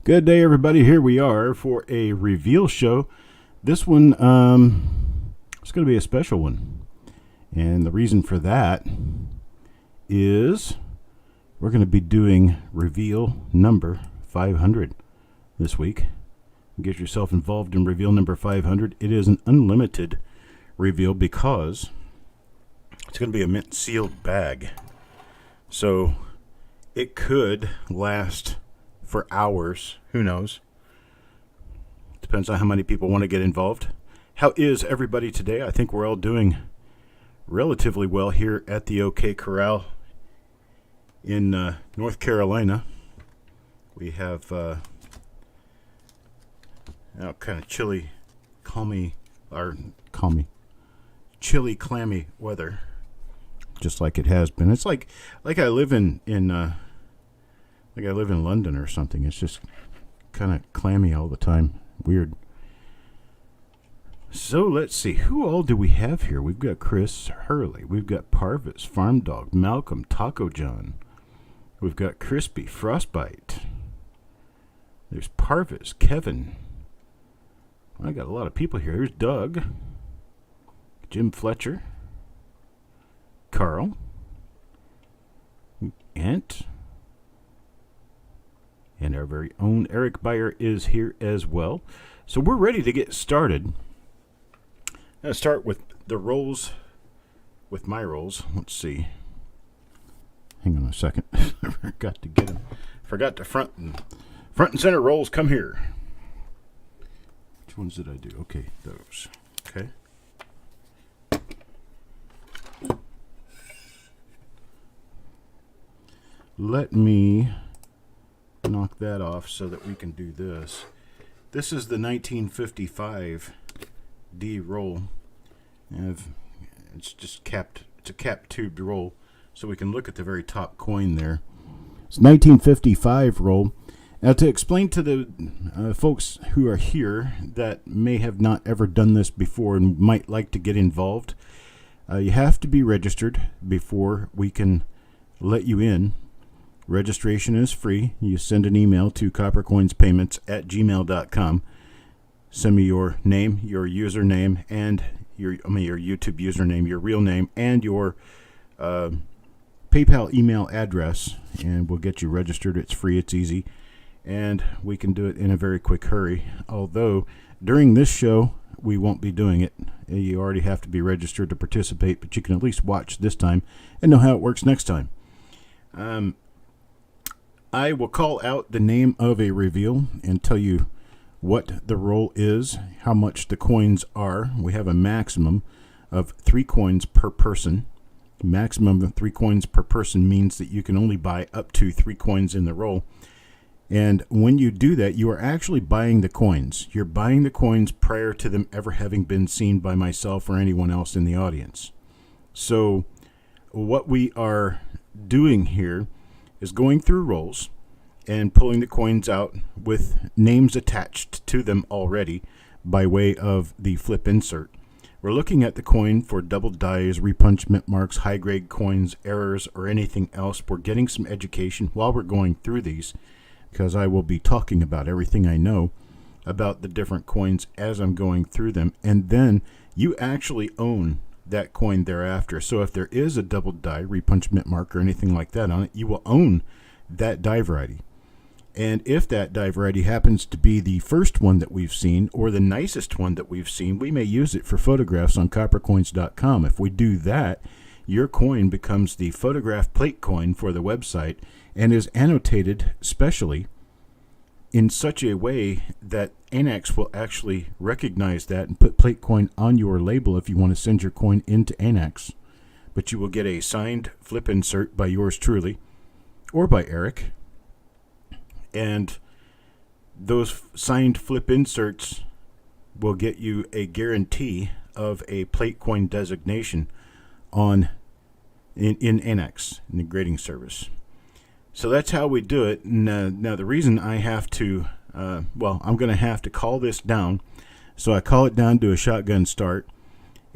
Good day, everybody. Here we are for a reveal show. This one, it's going to be a special one. And the reason for that is we're going to be doing reveal number 500 this week. Get yourself involved in reveal number 500. It is an unlimited reveal because it's going to be a mint sealed bag. So it could last for hours. Who knows? Depends on how many people want to get involved. How is everybody today? I think we're all doing relatively well here at the OK Corral in North Carolina. We have kind of chilly, chilly, clammy weather, just like it has been. It's like I live in like I live in London or something. It's just kind of clammy all the time. Weird. So let's see. Who all do we have here? We've got Chris Hurley. We've got Parvis, Farm Dog, Malcolm, Taco John. We've got Crispy, Frostbite. There's Parvis, Kevin. I got a lot of people here. Here's Doug, Jim Fletcher, Carl, Ant, and our very own Eric Beyer is here as well. So we're ready to get started. I'm going to start with the rolls, with my rolls. Let's see. Hang on a second. I forgot to get them. Forgot to front and center rolls. Come here. Which ones did I do? Okay, those. Okay. Let me knock that off so that we can do this. This is the 1955 D roll. It's just capped. It's a capped tubed roll, so we can look at the very top coin there. It's 1955 roll. Now, to explain to the folks who are here that may have not ever done this before and might like to get involved, you have to be registered before we can let you in. Registration is free. You send an email to coppercoinspayments@gmail.com. Send me your name, your username, and your YouTube username, your real name, and your PayPal email address, and we'll get you registered. It's free. It's easy. And we can do it in a very quick hurry. Although, during this show, we won't be doing it. You already have to be registered to participate, but you can at least watch this time and know how it works next time. I will call out the name of a reveal and tell you what the roll is, how much the coins are. We have a maximum of 3 coins per person. Maximum of 3 coins per person means that you can only buy up to 3 coins in the roll. And when you do that, you are actually buying the coins. You're buying the coins prior to them ever having been seen by myself or anyone else in the audience. So what we are doing here is going through rolls and pulling the coins out with names attached to them already by way of the flip insert. We're looking at the coin for double dies, repunchment marks, high-grade coins, errors, or anything else. We're getting some education while we're going through these, because I will be talking about everything I know about the different coins as I'm going through them. And then you actually own that coin thereafter. So if there is a double die, repunchment mark, or anything like that on it, you will own that die variety. And if that die variety happens to be the first one that we've seen or the nicest one that we've seen, we may use it for photographs on coppercoins.com. If we do that, your coin becomes the photograph plate coin for the website and is annotated specially in such a way that Annex will actually recognize that and put plate coin on your label if you want to send your coin into Annex. But you will get a signed flip insert by yours truly or by Eric. And those signed flip inserts will get you a guarantee of a plate coin designation in Annex, in the grading service. So that's how we do it. Now the reason I have to, I'm going to have to call this down. So I call it down to a shotgun start.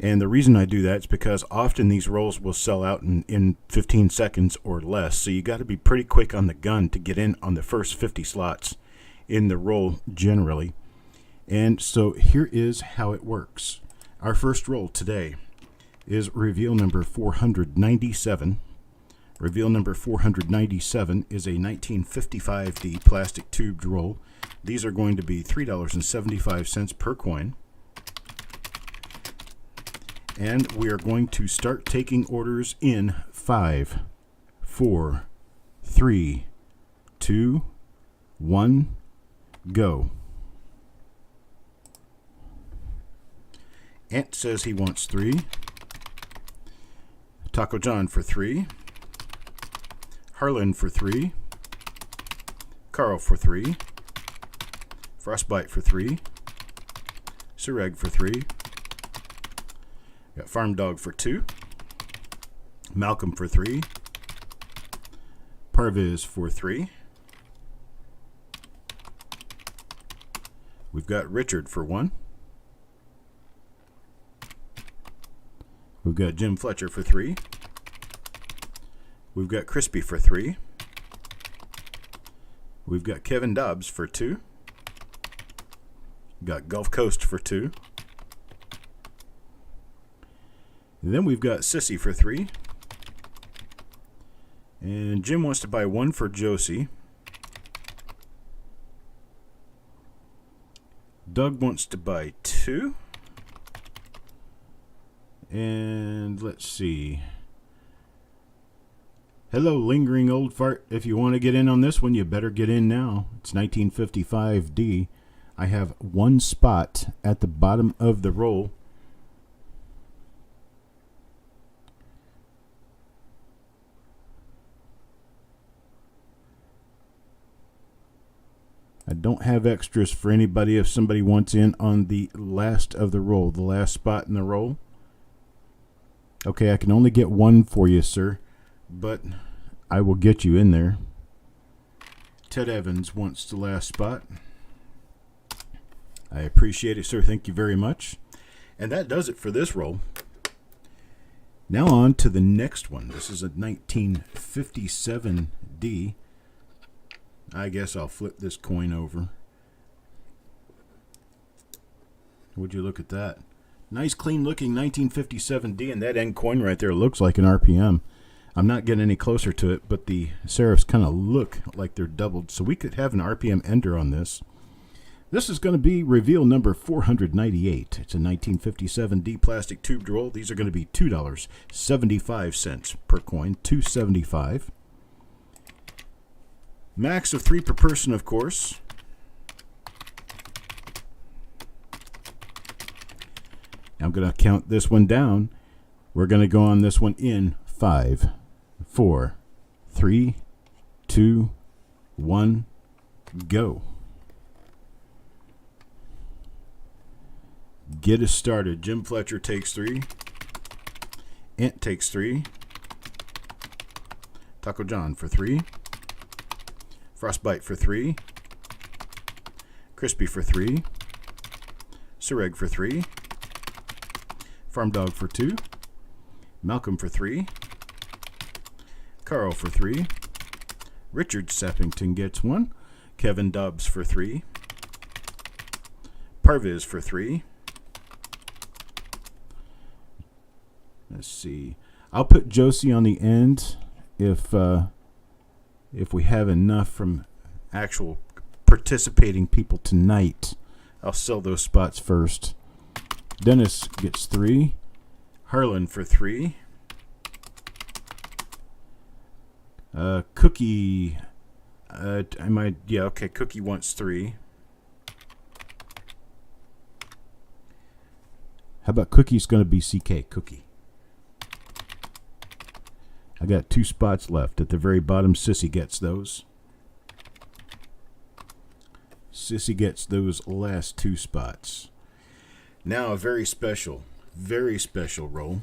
And the reason I do that is because often these rolls will sell out in 15 seconds or less. So you got to be pretty quick on the gun to get in on the first 50 slots in the roll generally. And so here is how it works. Our first roll today is reveal number 497. Reveal number 497 is a 1955D plastic tubed roll. These are going to be $3.75 per coin. And we are going to start taking orders in 5, 4, 3, 2, 1, go. Ant says he wants 3. Taco John for 3. Harlan for 3. Carl for 3. Frostbite for 3. Sureg for 3. Got Farm Dog for 2. Malcolm for 3. Parviz for 3. We've got Richard for 1. We've got Jim Fletcher for 3. We've got Crispy for 3. We've got Kevin Dobbs for 2. Got Gulf Coast for 2. And then we've got Sissy for 3. And Jim wants to buy 1 for Josie. Doug wants to buy 2. And let's see. Hello, lingering old fart. If you want to get in on this one, you better get in now. It's 1955D. I have 1 spot at the bottom of the roll. I don't have extras for anybody if somebody wants in on the last of the roll, the last spot in the roll. Okay, I can only get 1 for you, sir, but I will get you in there. Ted Evans wants the last spot. I appreciate it, sir. Thank you very much. And that does it for this roll. Now on to the next one. This is a 1957D. I guess I'll flip this coin over. Would you look at that? Nice, clean-looking 1957D, and that end coin right there looks like an RPM. I'm not getting any closer to it, but the serifs kind of look like they're doubled, so we could have an RPM ender on this. This is going to be reveal number 498. It's a 1957D plastic tubed roll. These are going to be $2.75 per coin, $2.75. Max of 3 per person, of course. I'm going to count this one down. We're going to go on this one in 5, 4, 3, 2, 1, go. Get us started. Jim Fletcher takes 3. Ant takes 3. Taco John for 3. Frostbite for 3. Crispy for 3. Sureg for 3. Farm Dog for 2. Malcolm for 3. Carl for 3. Richard Sappington gets 1. Kevin Dobbs for 3. Parviz for 3. Let's see. I'll put Josie on the end if we have enough from actual participating people tonight. I'll sell those spots first. Dennis gets 3. Harlan for 3. Cookie. Cookie wants 3. How about Cookie's going to be CK? Cookie. I got 2 spots left. At the very bottom, Sissy gets those. Sissy gets those last 2 spots. Now a very special roll.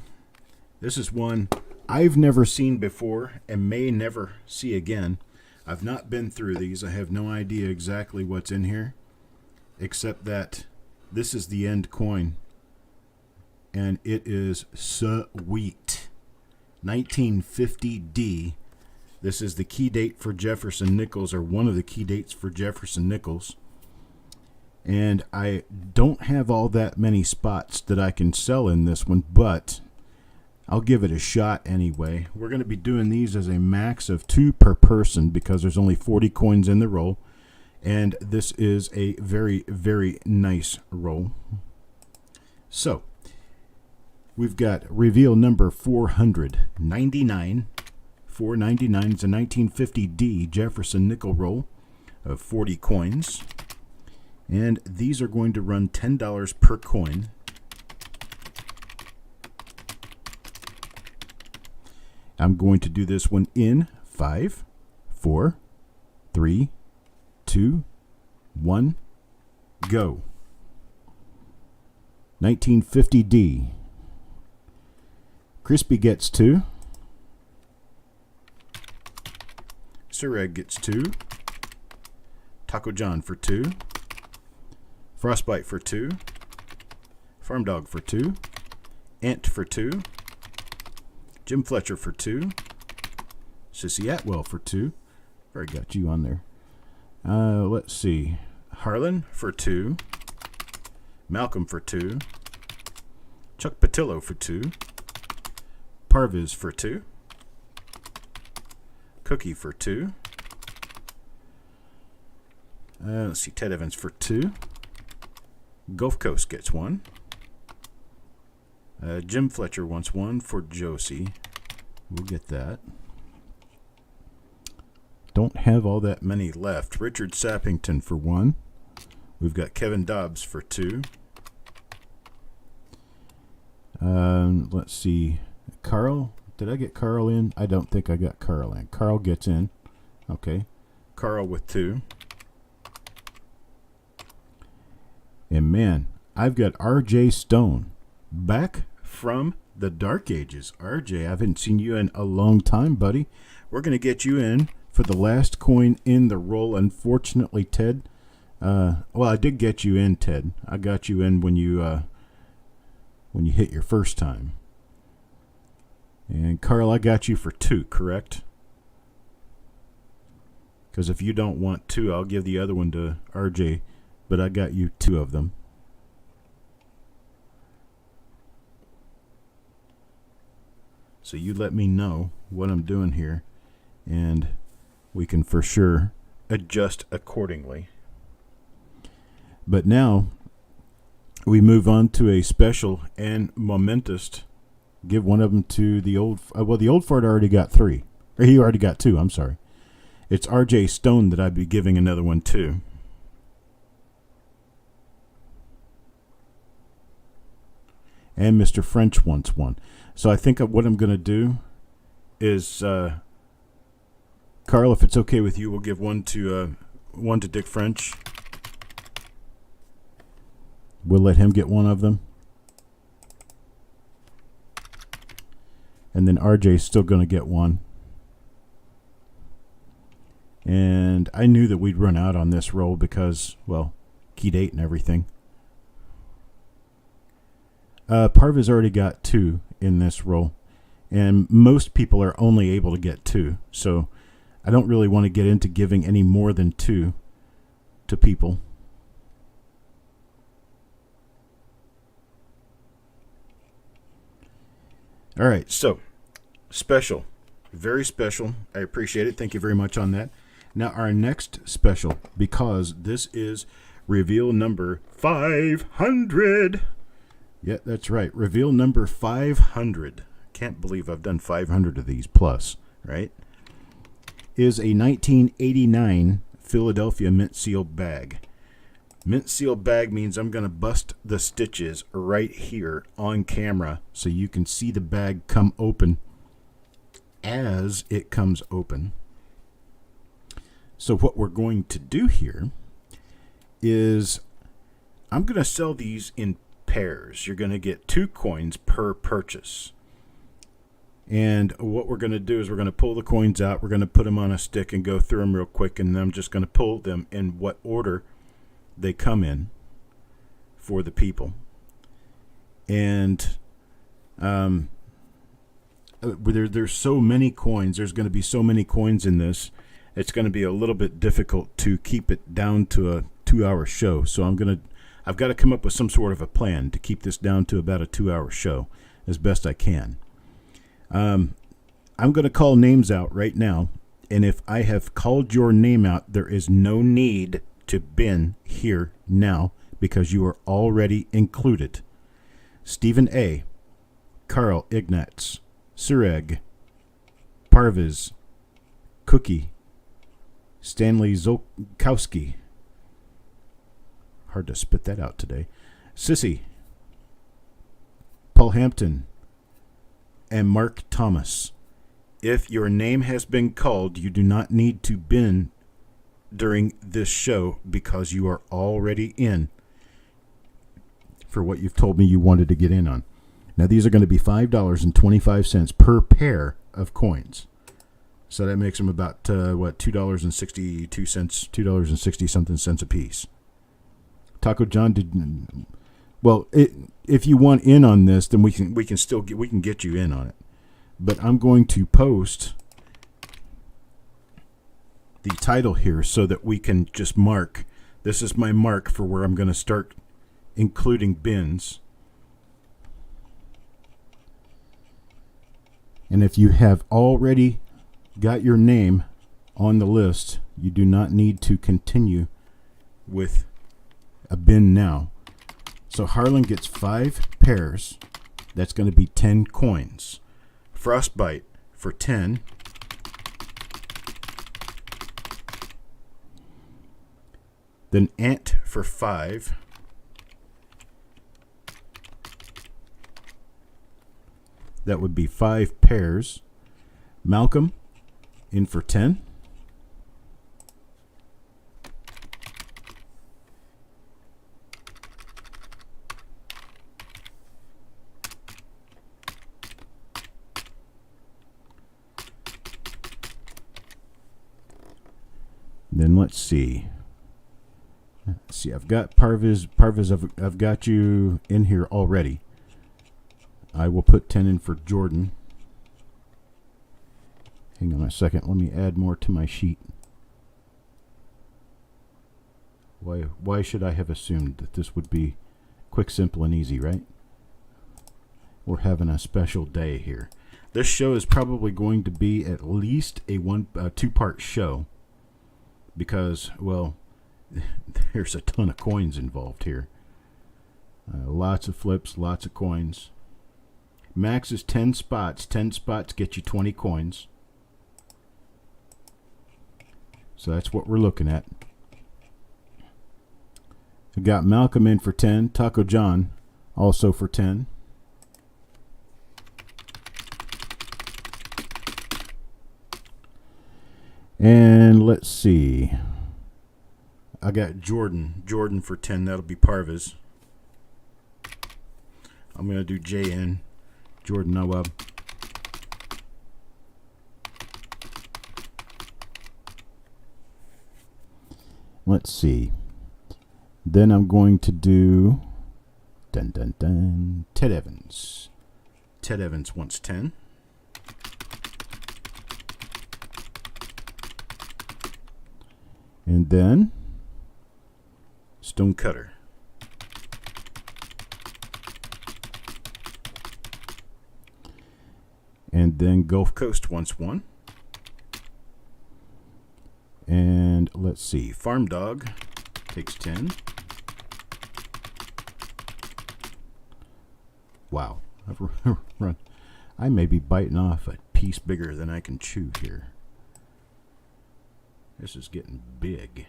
This is one I've never seen before and may never see again. I've not been through these. I have no idea exactly what's in here, except that this is the end coin, and it is sweet. 1950D This is the key date for Jefferson Nichols, or one of the key dates for Jefferson Nichols. And I don't have all that many spots that I can sell in this one, but I'll give it a shot anyway. We're going to be doing these as a max of 2 per person because there's only 40 coins in the roll. And this is a very, very nice roll. So, we've got reveal number 499. 499 is a 1950D Jefferson nickel roll of 40 coins. And these are going to run $10 per coin. I'm going to do this one in 5, 4, 3, 2, 1, go. 1950D. Crispy gets 2. Sir Egg gets 2. Taco John for 2. Frostbite for 2. Farm Dog for 2. Ant for 2. Jim Fletcher for 2. Sissy Atwell for 2. Already got you on there. Let's see. Harlan for 2. Malcolm for 2. Chuck Patillo for 2. Parviz for 2. Cookie for 2. Let's see. Ted Evans for 2. Gulf Coast gets 1. Jim Fletcher wants 1 for Josie. We'll get that. Don't have all that many left. Richard Sappington for 1. We've got Kevin Dobbs for 2. Let's see. Carl. Did I get Carl in? I don't think I got Carl in. Carl gets in. Okay. Carl with 2. And man, I've got R.J. Stone back from the Dark Ages. R.J., I haven't seen you in a long time, buddy. We're going to get you in for the last coin in the roll. Unfortunately, Ted. Well, I did get you in, Ted. I got you in when you hit your first time. And Carl, I got you for 2, correct? Because if you don't want 2, I'll give the other one to R.J., but I got you 2 of them. So you let me know what I'm doing here, and we can for sure adjust accordingly. But now we move on to a special and momentous. Give one of them to the old. Well, the old fart already got 3, or he already got 2. I'm sorry. It's R.J. Stone that I'd be giving another one to. And Mr. French wants 1. So I think what I'm going to do is, Carl, if it's okay with you, we'll give one to Dick French. We'll let him get 1 of them. And then RJ's still going to get 1. And I knew that we'd run out on this roll because, well, key date and everything. Parva's already got 2 in this roll, and most people are only able to get 2, so I don't really want to get into giving any more than 2 to people. All right, so special, very special. I appreciate it. Thank you very much on that. Now our next special, because this is reveal number 500. Yeah, that's right. Reveal number 500. Can't believe I've done 500 of these plus, right? Is a 1989 Philadelphia mint seal bag. Mint seal bag means I'm going to bust the stitches right here on camera so you can see the bag come open as it comes open. So what we're going to do here is I'm going to sell these in pairs. You're going to get 2 coins per purchase. And what we're going to do is we're going to pull the coins out. We're going to put them on a stick and go through them real quick. And then I'm just going to pull them in what order they come in for the people. And there's so many coins. There's going to be so many coins in this. It's going to be a little bit difficult to keep it down to a 2-hour show. So I've got to come up with some sort of a plan to keep this down to about a 2-hour show as best I can. I'm going to call names out right now. And if I have called your name out, there is no need to bin here now because you are already included. Stephen A., Carl Ignatz, Sureg, Parviz, Cookie, Stanley Zolkowski. Hard to spit that out today. Sissy, Paul Hampton, and Mark Thomas. If your name has been called, you do not need to bin during this show because you are already in for what you've told me you wanted to get in on. Now, these are going to be $5.25 per pair of coins. So that makes them about, $2.62, $2.60-something cents a piece. Taco John did... Well, if you want in on this, then we can get you in on it. But I'm going to post the title here so that we can just mark. This is my mark for where I'm going to start including bins. And if you have already got your name on the list, you do not need to continue with a bin now. So Harlan gets 5 pairs. That's going to be 10 coins. Frostbite for 10. Then Ant for 5. That would be 5 pairs. Malcolm in for 10. Then let's see. I've got Parviz. I've got you in here already. I will put 10 in for Jordan. Hang on a second. Let me add more to my sheet. Why should I have assumed that this would be quick, simple, and easy, right? We're having a special day here. This show is probably going to be at least a 2-part show. Because, well, there's a ton of coins involved here. Lots of flips, lots of coins. Max is 10 spots. 10 spots get you 20 coins. So that's what we're looking at. We got Malcolm in for 10. Taco John also for 10. And let's see. I got Jordan for 10. That'll be Parviz. I'm going to do JN. Jordan Nawab. Let's see. Then I'm going to do Ted Evans. Ted Evans wants 10. And then Stonecutter. And then Gulf Coast wants 1. And let's see. Farm Dog takes 10. Wow. I've run. I may be biting off a piece bigger than I can chew here. This is getting big.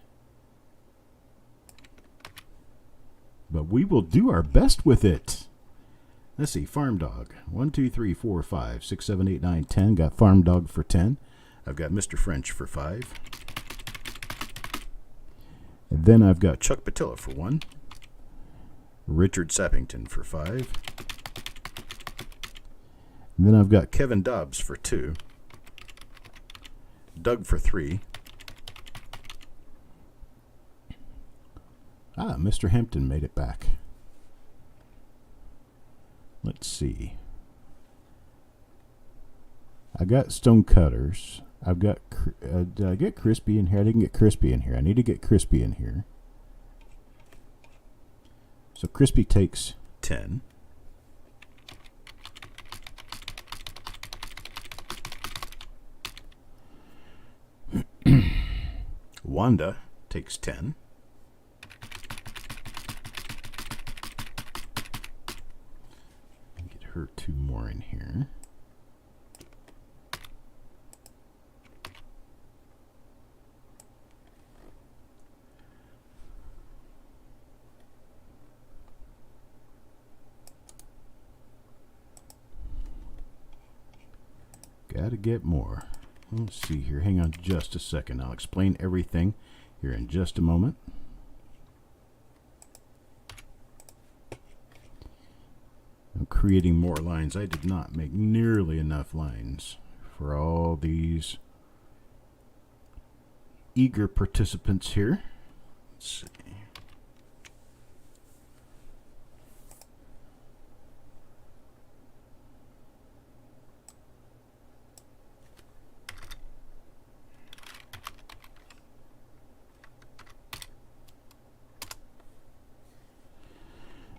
But we will do our best with it. Let's see. Farm Dog. 1, 2, 3, 4, 5, 6, 7, 8, 9, 10. Got Farm Dog for 10. I've got Mr. French for 5. And then I've got Chuck Patilla for 1. Richard Sappington for 5. And then I've got Kevin Dobbs for 2. Doug for 3. Mr. Hampton made it back. Let's see. I got stone cutters. I've got, did I get crispy in here? I didn't get crispy in here. I need to get crispy in here. So crispy takes 10. Wanda takes 10. Get her 2 more in here. Gotta get more. Let's see here. Hang on just a second. I'll explain everything here in just a moment. I'm creating more lines. I did not make nearly enough lines for all these eager participants here. Let's see.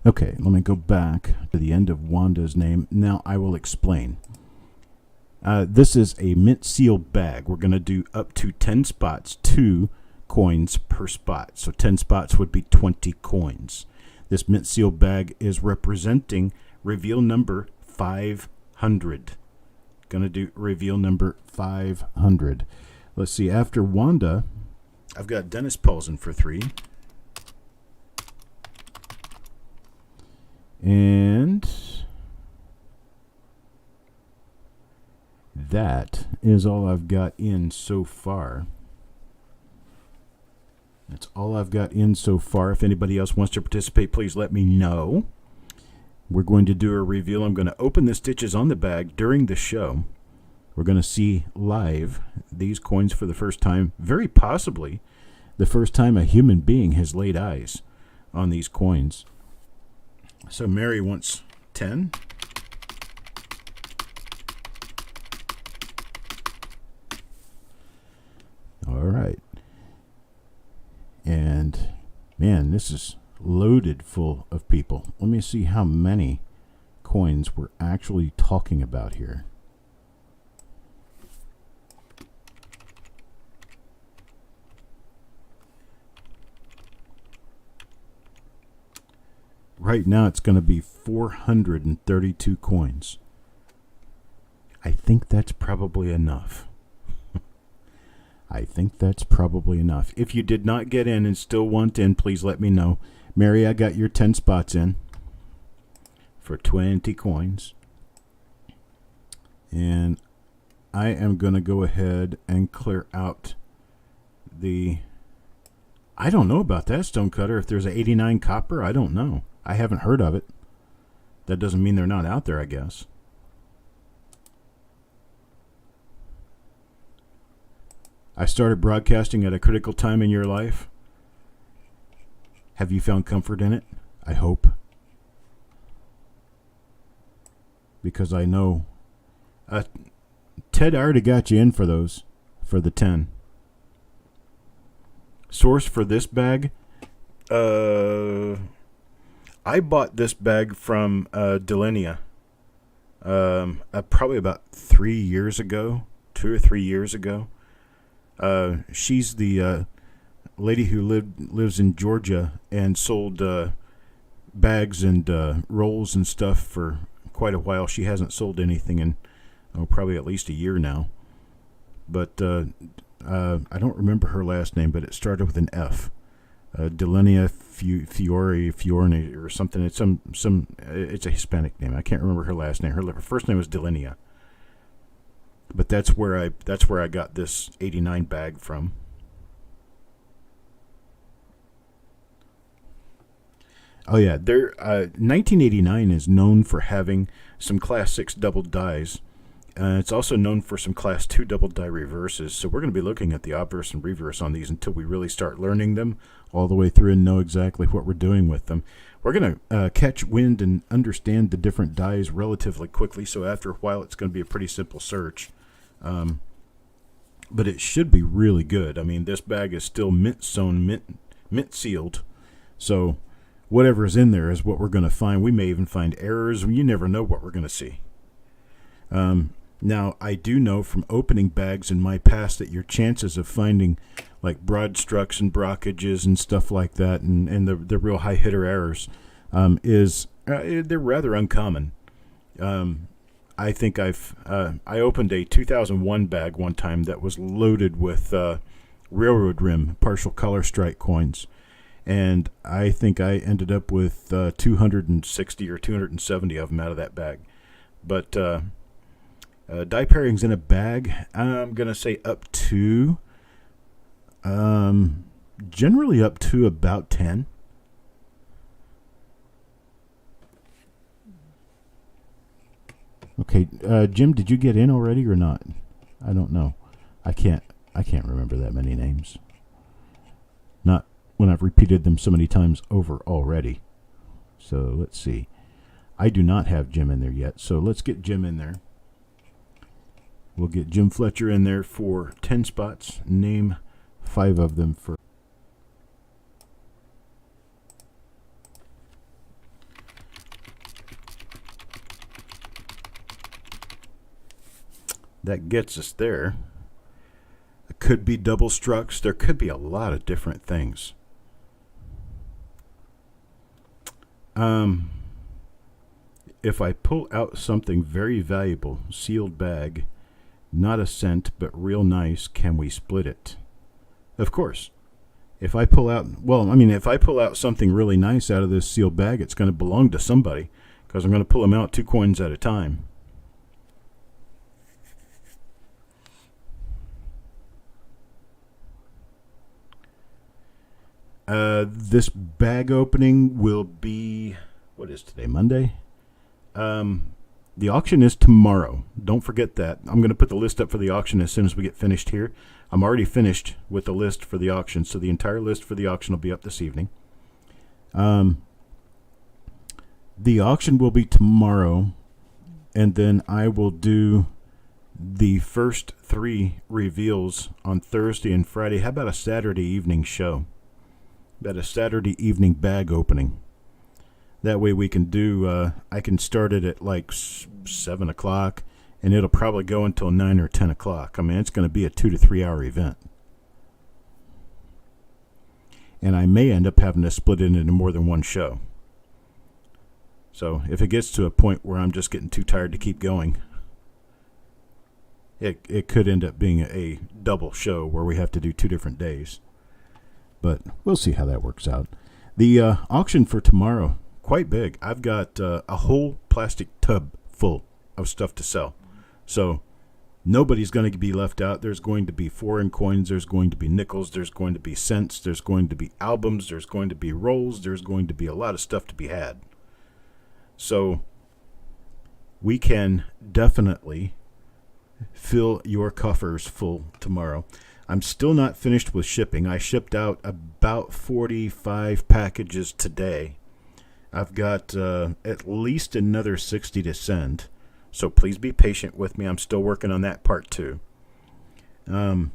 Okay, let me go back to the end of Wanda's name. Now I will explain. This is a mint seal bag. We're going to do up to 10 spots, 2 coins per spot. So 10 spots would be 20 coins. This mint seal bag is representing reveal number 500. Going to do reveal number 500. Let's see, after Wanda, I've got Dennis Paulson for 3. And that is all I've got in so far. That's all I've got in so far. If anybody else wants to participate, please let me know. We're going to do a reveal. I'm going to open the stitches on the bag during the show. We're going to see live these coins for the first time, very possibly the first time a human being has laid eyes on these coins. So Mary wants 10. All right. And man, this is loaded full of people. Let me see how many coins we're actually talking about here. Right now it's going to be 432 coins. I think that's probably enough. I think that's probably enough. If you did not get in and still want in, please let me know. Mary, I got your 10 spots in for 20 coins. And I am going to go ahead and clear out the... I don't know about that stonecutter. If there's an 89 copper, I don't know. I haven't heard of it. That doesn't mean they're not out there, I guess. I started broadcasting at a critical time in your life. Have you found comfort in it? I hope. Because I know Ted already got you in for those, for the 10. Source for this bag, I bought this bag from Delenia probably about 3 years ago, 2 or 3 years ago. She's the lady who lives in Georgia and sold bags and rolls and stuff for quite a while. She hasn't sold anything in probably at least a year now. But I don't remember her last name, but it started with an F. Delenia Fiorni or something. It's it's a Hispanic name. I can't remember her last name. Her first name was Delenia. But that's where I got this 89 bag from. Oh yeah, 1989 is known for having some Class 6 double dies. It's also known for some Class 2 double die reverses. So we're going to be looking at the obverse and reverse on these until we really start learning them all the way through and know exactly what we're doing with them. We're going to catch wind and understand the different dies relatively quickly. So after a while, it's going to be a pretty simple search. But it should be really good. I mean, this bag is still mint sewn, mint sealed. So whatever is in there is what we're going to find. We may even find errors. You never know what we're going to see. Now, I do know from opening bags in my past that your chances of finding like broad structs and brockages and stuff like that, and the real high hitter errors, they're rather uncommon. I think I opened a 2001 bag one time that was loaded with railroad rim partial color strike coins, and I think I ended up with 260 or 270 of them out of that bag. But die pairings in a bag, I'm going to say up to, generally up to about 10. Okay, Jim, did you get in already or not? I don't know. I can't remember that many names. Not when I've repeated them so many times over already. So let's see. I do not have Jim in there yet, so let's get Jim in there. We'll get Jim Fletcher in there for 10 spots. Name 5 of them for. That gets us there. It could be double structs. There could be a lot of different things. If I pull out something very valuable, sealed bag, not a cent, but real nice, can we split it? Of course. If I pull out, if I pull out something really nice out of this sealed bag, it's going to belong to somebody, because I'm going to pull them out 2 coins at a time. This bag opening will be, what is today, Monday? The auction is tomorrow. Don't forget that. I'm going to put the list up for the auction as soon as we get finished here. I'm already finished with the list for the auction, so the entire list for the auction will be up this evening. The auction will be tomorrow, and then I will do the first 3 reveals on Thursday and Friday. How about a Saturday evening show? About a Saturday evening bag opening. That way we can do, I can start it at like 7 o'clock, and it'll probably go until 9 or 10 o'clock. I mean, it's going to be a 2 to 3 hour event. And I may end up having to split it into more than one show. So if it gets to a point where I'm just getting too tired to keep going, it could end up being a double show where we have to do 2 different days. But we'll see how that works out. The auction for tomorrow, quite big. I've got a whole plastic tub full of stuff to sell. So nobody's going to be left out. There's going to be foreign coins. There's going to be nickels. There's going to be cents. There's going to be albums. There's going to be rolls. There's going to be a lot of stuff to be had. So we can definitely fill your coffers full tomorrow. I'm still not finished with shipping. I shipped out about 45 packages today. I've got at least another 60 to send. So please be patient with me. I'm still working on that part too. The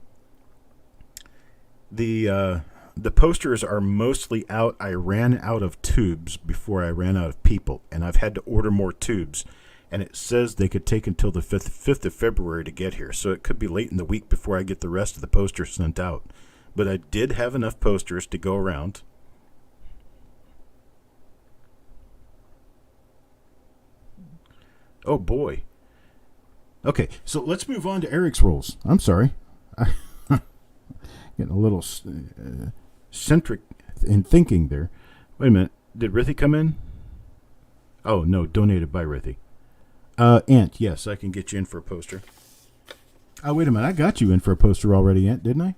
posters are mostly out. I ran out of tubes before I ran out of people, and I've had to order more tubes. And it says they could take until the 5th of February to get here. So it could be late in the week before I get the rest of the posters sent out. But I did have enough posters to go around. Oh, boy. Okay, so let's move on to Eric's rolls. I'm sorry. Getting a little centric in thinking there. Wait a minute. Did Rithy come in? Oh, no, donated by Rithy. Ant, yes, I can get you in for a poster. Oh, wait a minute. I got you in for a poster already, Ant, didn't I?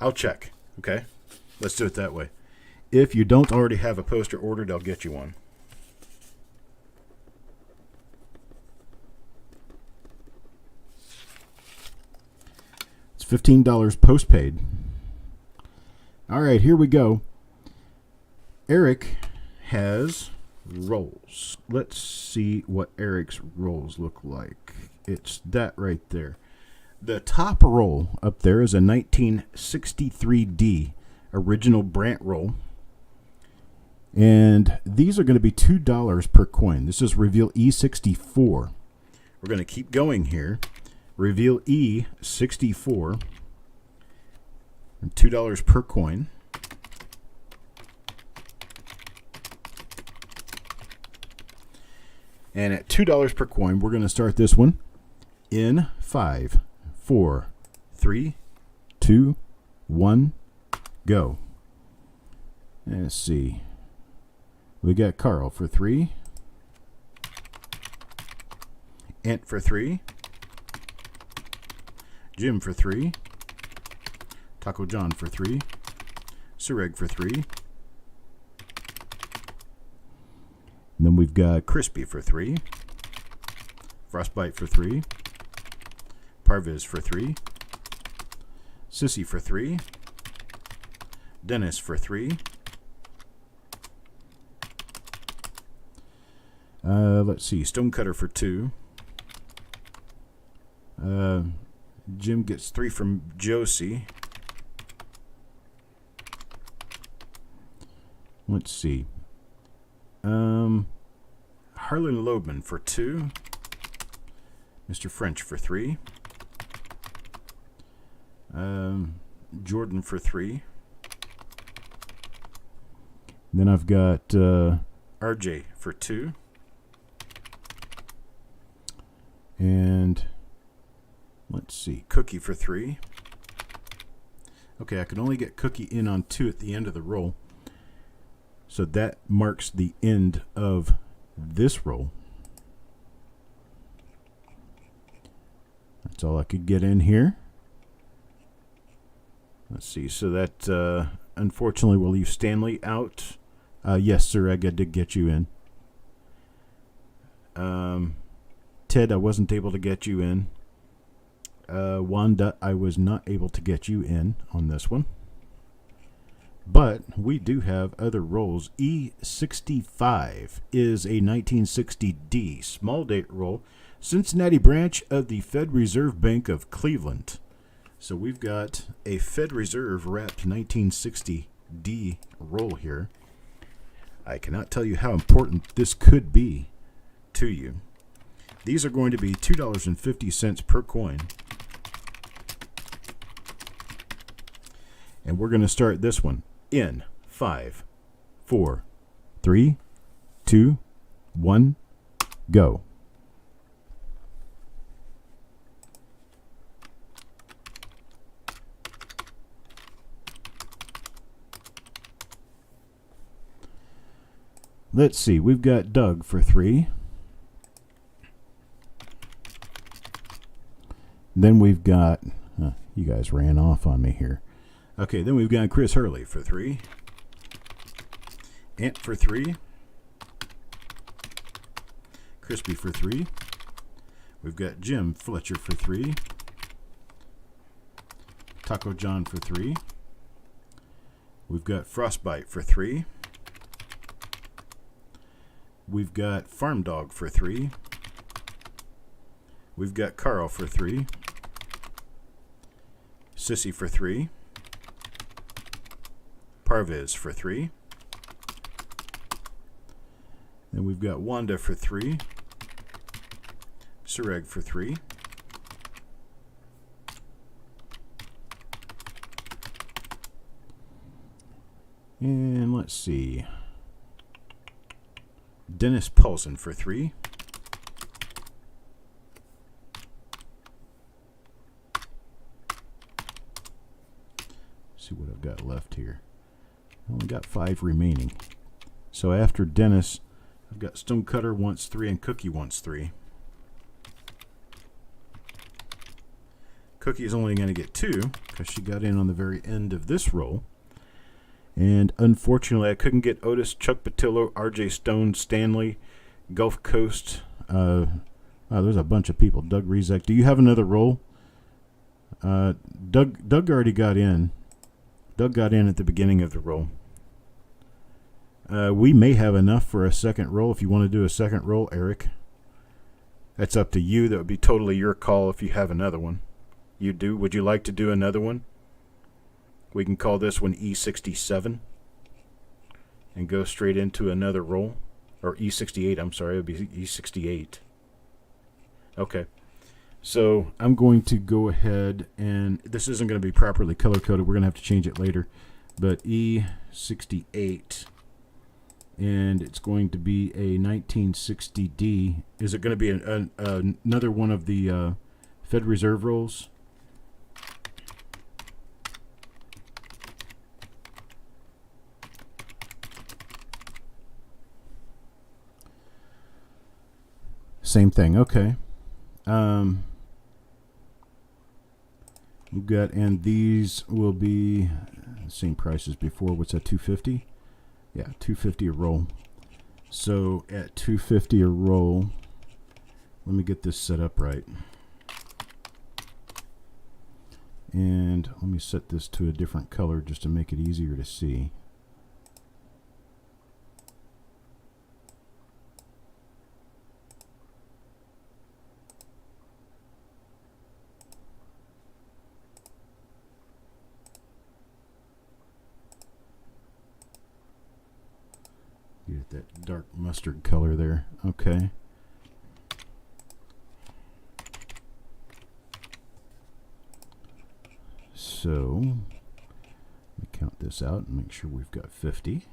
I'll check, okay? Let's do it that way. If you don't already have a poster ordered, I'll get you one. It's $15 postpaid. All right, here we go. Eric has rolls. Let's see what Eric's rolls look like. It's that right there. The top roll up there is a 1963D original Brant roll. And these are going to be $2 per coin. This is reveal E64. We're going to keep going here. Reveal E64. $2 per coin. And at $2 per coin, we're going to start this one in 5, 4, 3, 2, 1, go. Let's see. We got Carl for 3. Ant for 3. Jim for 3. Taco John for 3. Sureg for 3. And then we've got Crispy for 3. Frostbite for 3. Parviz for 3. Sissy for 3. Dennis for 3. Let's see. Stonecutter for 2. Jim gets 3 from Josie. Let's see. Harlan Loebman for 2. Mr. French for 3. Jordan for 3. Then I've got RJ for 2. And let's see, Cookie for 3. Okay, I can only get Cookie in on 2 at the end of the roll. So that marks the end of this roll. That's all I could get in here. Let's see, so that unfortunately will leave Stanley out. Yes, sir, I did get you in. Ted, I wasn't able to get you in. Wanda, I was not able to get you in on this one. But we do have other rolls. E65 is a 1960D small date roll, Cincinnati branch of the Fed Reserve Bank of Cleveland. So we've got a Fed Reserve wrapped 1960D roll here. I cannot tell you how important this could be to you. These are going to be $2.50 per coin. And we're going to start this one in 5, 4, 3, 2, 1, go. Let's see, we've got Doug for 3. Then we've got, you guys ran off on me here. Okay, then we've got Chris Hurley for 3. Ant for 3. Crispy for 3. We've got Jim Fletcher for 3. Taco John for 3. We've got Frostbite for 3. We've got Farm Dog for 3. We've got Carl for 3. Sissy for 3. Parviz for 3. Then we've got Wanda for 3. Sureg for 3. And let's see. Dennis Paulson for 3. See what I've got left here. I only got 5 remaining. So after Dennis, I've got Stonecutter wants 3 and Cookie wants 3. Cookie is only going to get 2 because she got in on the very end of this roll. And unfortunately, I couldn't get Otis, Chuck Patillo, RJ Stone, Stanley, Gulf Coast. There's a bunch of people. Doug Rezek. Do you have another roll? Doug already got in. Doug got in at the beginning of the roll. We may have enough for a second roll if you want to do a second roll, Eric. That's up to you. That would be totally your call if you have another one. You do? Would you like to do another one? We can call this one E67 and go straight into another roll. Or E68, I'm sorry, it would be E68. Okay. So I'm going to go ahead, and this isn't going to be properly color-coded. We're going to have to change it later. But E68, and it's going to be a 1960D. Is it going to be another one of the Fed Reserve rolls? Same thing, okay. You got, and these will be the same price as before. What's that, 250? Yeah, 250 a roll. So at 250 a roll, let me get this set up right. And let me set this to a different color just to make it easier to see. Get that dark mustard color there. Okay. So, let me count this out and make sure we've got 50.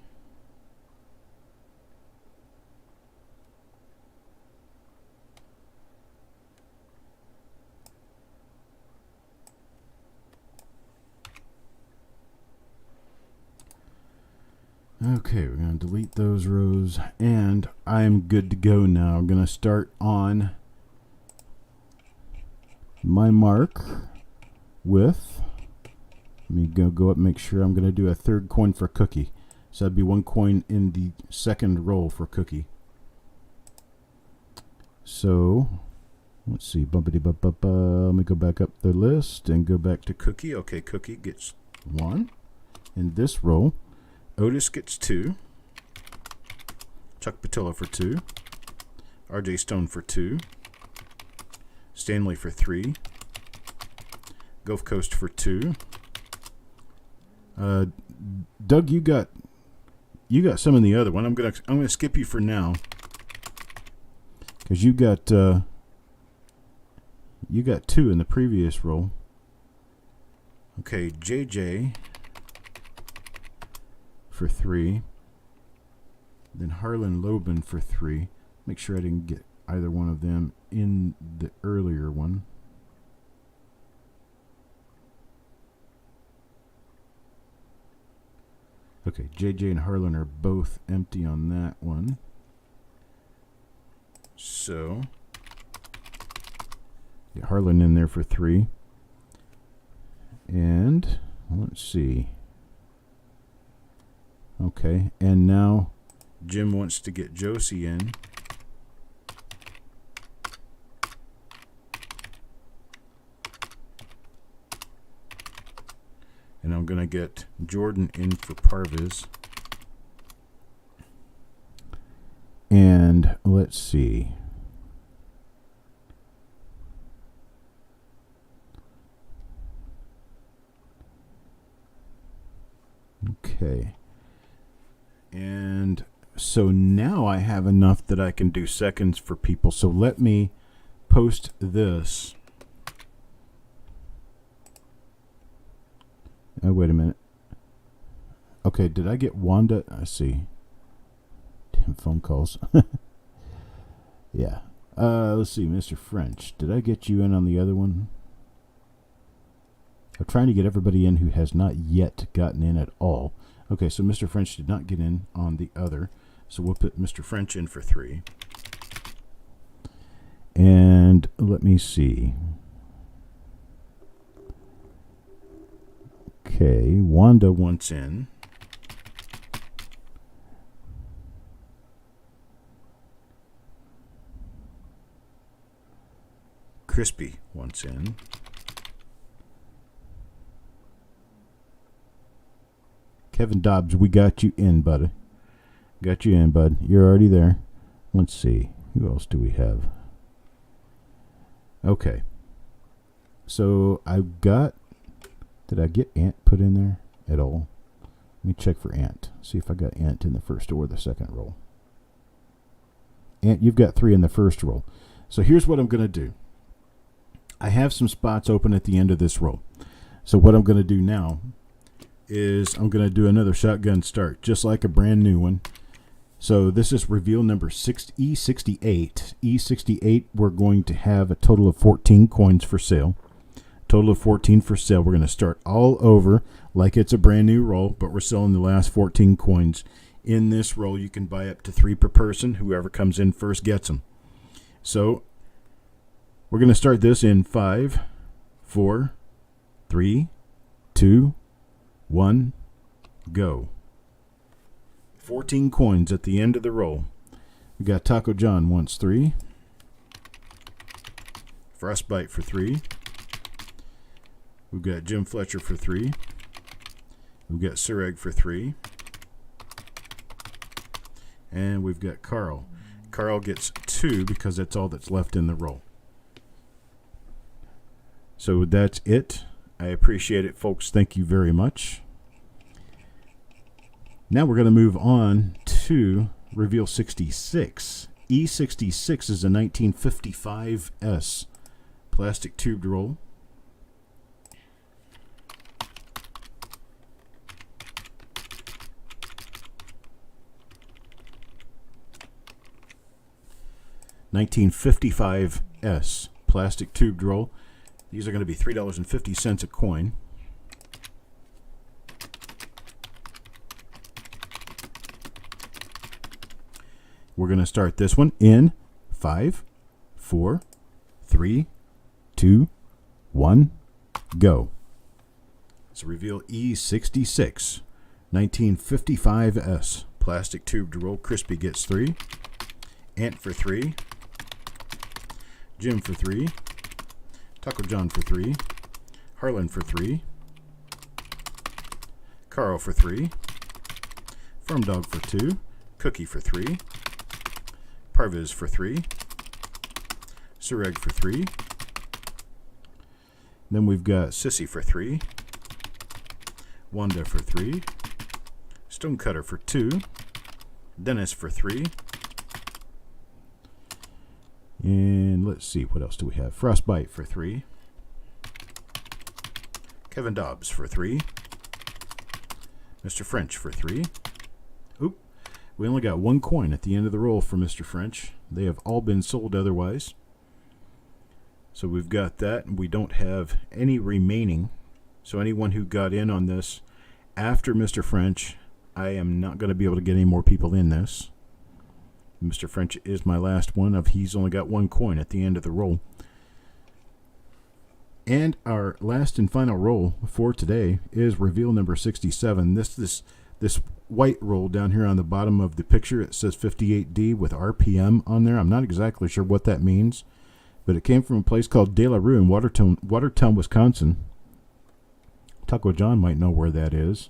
Okay, we're going to delete those rows, and I'm good to go now. I'm going to start on my mark with, let me go up and make sure I'm going to do a third coin for Cookie. So that'd be one coin in the second roll for Cookie. So, let's see, bumpity bump up. Let me go back up the list and go back to Cookie. Okay, Cookie gets 1 in this roll. Otis gets 2. Chuck Patillo for 2. RJ Stone for 2. Stanley for 3. Gulf Coast for 2. Doug, you got some in the other one. I'm gonna skip you for now because you got 2 in the previous roll. Okay, JJ for 3. Then Harlan Lobin for 3. Make sure I didn't get either one of them in the earlier one. Okay, JJ and Harlan are both empty on that one. So, get Harlan in there for 3. And, let's see. Okay, and now Jim wants to get Josie in. And I'm going to get Jordan in for Parviz. And let's see. Okay. And so now I have enough that I can do seconds for people. So let me post this. Oh, wait a minute. Okay, did I get Wanda? I see. Damn phone calls. Yeah. Let's see, Mr. French. Did I get you in on the other one? I'm trying to get everybody in who has not yet gotten in at all. Okay, so Mr. French did not get in on the other. So we'll put Mr. French in for 3. And let me see. Okay, Wanda wants in. Crispy wants in. Kevin Dobbs, we got you in, buddy. Got you in, bud. You're already there. Let's see. Who else do we have? Okay. So I've got, did I get Ant put in there at all? Let me check for Ant. See if I got Ant in the first or the second roll. Ant, you've got 3 in the first roll. So here's what I'm going to do. I have some spots open at the end of this roll. So what I'm going to do now is I'm going to do another shotgun start, just like a brand new one. So this is reveal number E68. E68, we're going to have a total of 14 coins for sale. Total of 14 for sale. We're going to start all over like it's a brand new roll, but we're selling the last 14 coins. In this roll, you can buy up to 3 per person. Whoever comes in first gets them. So we're going to start this in 5, 4, 3, 2, 1, go. 14 coins at the end of the roll. We got Taco John wants 3. Frostbite for 3. We've got Jim Fletcher for 3. We've got Sureg for 3. And we've got Carl. Carl gets 2 because that's all that's left in the roll. So that's it. I appreciate it, folks. Thank you very much. Now we're going to move on to Reveal 66. E66 is a 1955S plastic tubed roll. $1955S plastic tubed roll. These are going to be $3.50 a coin. We're going to start this one in 5, 4, 3, 2, 1, go. So reveal E66, 1955S plastic tubed roll. Crispy gets 3. Ant for 3. Jim for 3. Taco John for 3. Harlan for 3. Carl for 3. Firm Dog for 2. Cookie for 3. Parviz for 3. Sureg for 3. Then we've got Sissy for 3. Wanda for 3. Stonecutter for 2. Dennis for 3. And let's see, what else do we have? Frostbite for 3. Kevin Dobbs for 3. Mr. French for 3. Oop, we only got 1 coin at the end of the roll for Mr. French. They have all been sold otherwise. So we've got that, and we don't have any remaining. So anyone who got in on this after Mr. French, I am not going to be able to get any more people in this. Mr. French is my last one. He's only got 1 coin at the end of the roll. And our last and final roll for today is reveal number 67. This white roll down here on the bottom of the picture, it says 58D with RPM on there. I'm not exactly sure what that means, but it came from a place called De La Rue in Watertown, Wisconsin. Taco John might know where that is.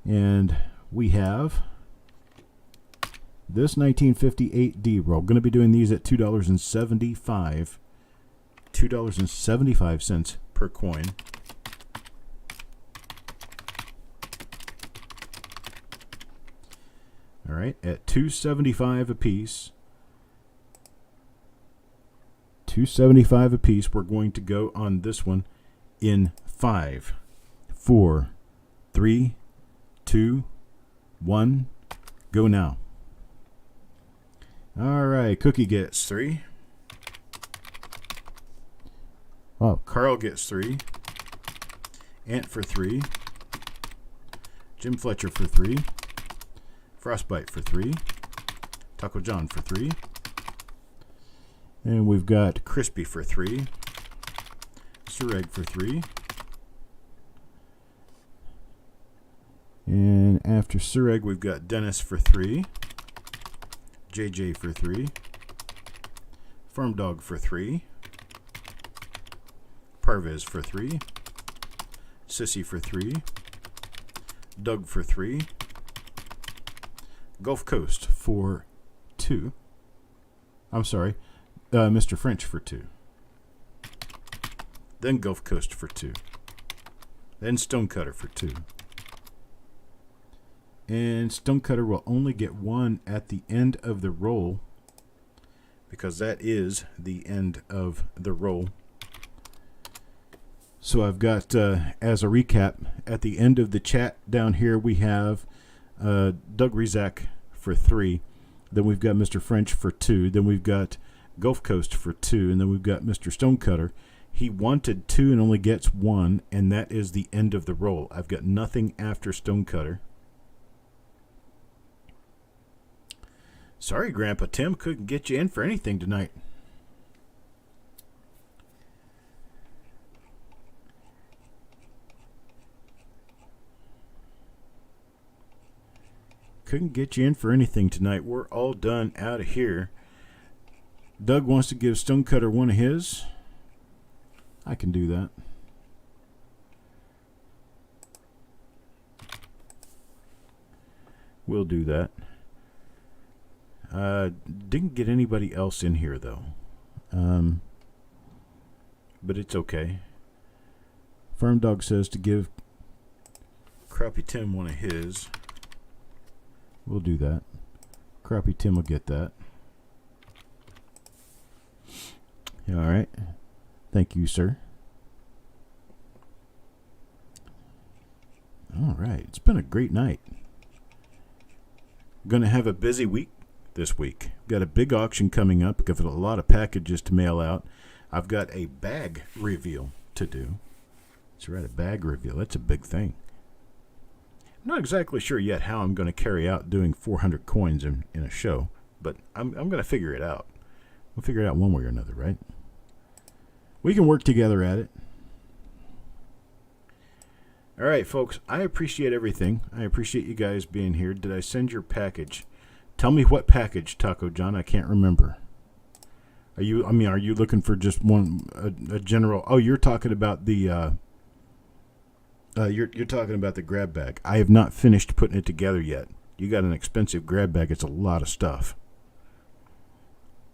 And we have this 1958D roll. Going to be doing these at $2.75 per coin. All right, at $2.75 a piece. $2.75 a piece. We're going to go on this one in 5, 4, 3, 2, 1. Go now. All right, Cookie gets 3. Oh, Carl gets 3. Ant for 3. Jim Fletcher for 3. Frostbite for 3. Taco John for 3. And we've got Crispy for 3. Sureg for 3. And after Sureg, we've got Dennis for 3. JJ for 3. Firm Dog for 3. Parviz for 3. Sissy for 3. Doug for 3. Gulf Coast for 2. I'm sorry, Mr. French for 2. then Gulf Coast for 2, then Stonecutter for 2. And Stonecutter will only get 1 at the end of the roll, because that is the end of the roll. So I've got, as a recap, at the end of the chat down here, we have Doug Rizak for 3. Then we've got Mr. French for 2. Then we've got Gulf Coast for 2. And then we've got Mr. Stonecutter. He wanted 2 and only gets 1, and that is the end of the roll. I've got nothing after Stonecutter. Sorry, Grandpa Tim, couldn't get you in for anything tonight. Couldn't get you in for anything tonight. We're all done out of here. Doug wants to give Stonecutter 1 of his. I can do that. We'll do that. Didn't get anybody else in here, though. But it's okay. Farm Dog says to give Crappie Tim 1 of his. We'll do that. Crappie Tim will get that. All right. Thank you, sir. All right. It's been a great night. Going to have a busy week this week. Got a big auction coming up. Got a lot of packages to mail out. I've got a bag reveal to do. That's right, a bag reveal. That's a big thing. I'm not exactly sure yet how I'm going to carry out doing 400 coins in a show, but I'm going to figure it out. We'll figure it out one way or another, right? We can work together at it. All right, folks, I appreciate everything. I appreciate you guys being here. Did I send your package? Tell me what package, Taco John. I can't remember. Are you looking for just one, a general? Oh, you're talking about the you're talking about the grab bag. I have not finished putting it together yet. You got an expensive grab bag. It's a lot of stuff.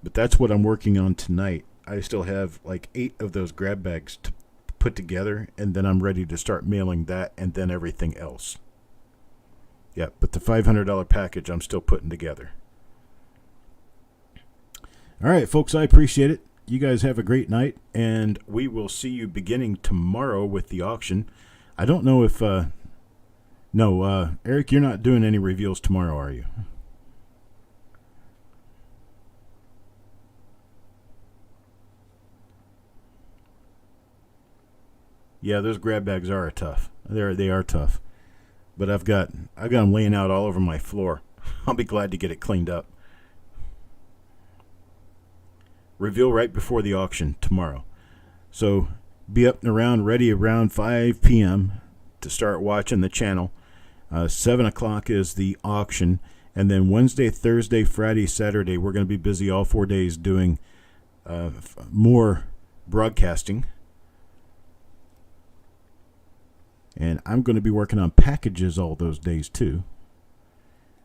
But that's what I'm working on tonight. I still have like 8 of those grab bags to put together, and then I'm ready to start mailing that and then everything else. Yeah, but the $500 package I'm still putting together. All right, folks, I appreciate it. You guys have a great night, and we will see you beginning tomorrow with the auction. I don't know if, Eric, you're not doing any reveals tomorrow, are you? Yeah, those grab bags are tough. They are tough. But I've got them laying out all over my floor. I'll be glad to get it cleaned up. Reveal right before the auction tomorrow. So be up and around, ready around 5 p.m. to start watching the channel. 7 o'clock is the auction. And then Wednesday, Thursday, Friday, Saturday, we're going to be busy all 4 days doing more broadcasting. And I'm going to be working on packages all those days too.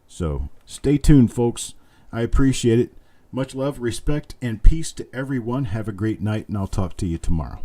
So stay tuned, folks. I appreciate it. Much love, respect, and peace to everyone. Have a great night, and I'll talk to you tomorrow.